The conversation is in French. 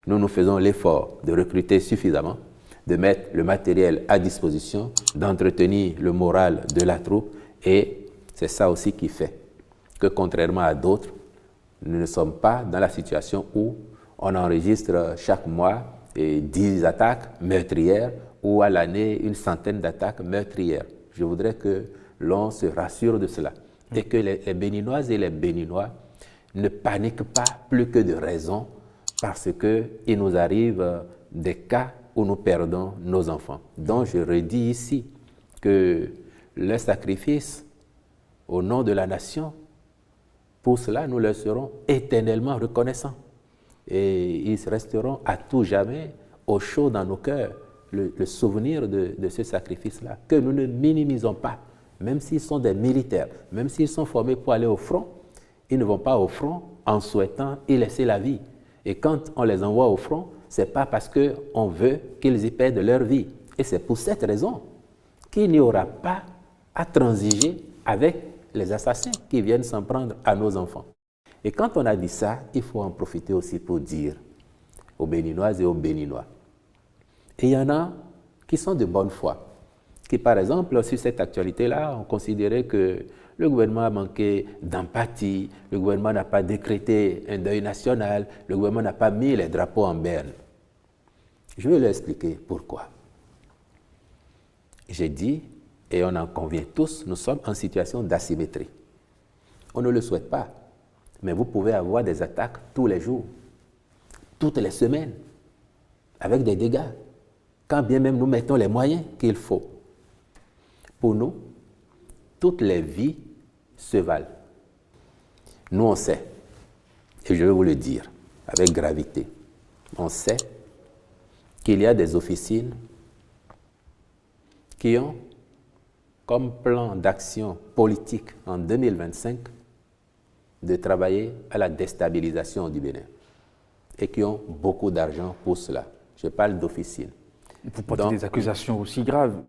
Nous faisons l'effort de recruter suffisamment, de mettre le matériel à disposition, d'entretenir le moral de la troupe, et c'est ça aussi qui fait que, contrairement à d'autres, nous ne sommes pas dans la situation où on enregistre chaque mois 10 attaques meurtrières ou à l'année une centaine d'attaques meurtrières. Je voudrais que l'on se rassure de cela et que les Béninoises et les Béninois ne paniquent pas plus que de raison parce qu'il nous arrive des cas où nous perdons nos enfants. Donc je redis ici que le sacrifice au nom de la nation, pour cela nous leur serons éternellement reconnaissants. Et ils resteront à tout jamais au chaud dans nos cœurs le souvenir de ce sacrifice-là, que nous ne minimisons pas. Même s'ils sont des militaires, même s'ils sont formés pour aller au front, ils ne vont pas au front en souhaitant y laisser la vie. Et quand on les envoie au front, ce n'est pas parce qu'on veut qu'ils y perdent leur vie. Et c'est pour cette raison qu'il n'y aura pas à transiger avec les assassins qui viennent s'en prendre à nos enfants. Et quand on a dit ça, il faut en profiter aussi pour dire aux Béninoises et aux Béninois. Et il y en a qui sont de bonne foi, qui par exemple, sur cette actualité-là, ont considéré que le gouvernement a manqué d'empathie, le gouvernement n'a pas décrété un deuil national, le gouvernement n'a pas mis les drapeaux en berne. Je vais leur expliquer pourquoi. J'ai dit, et on en convient tous, nous sommes en situation d'asymétrie. On ne le souhaite pas, mais vous pouvez avoir des attaques tous les jours, toutes les semaines, avec des dégâts, quand bien même nous mettons les moyens qu'il faut. Pour nous, toutes les vies se valent. Nous, on sait, et je vais vous le dire avec gravité, on sait qu'il y a des officines qui ont comme plan d'action politique en 2025 de travailler à la déstabilisation du Bénin et qui ont beaucoup d'argent pour cela. Je parle d'officines. Vous portez des accusations aussi graves.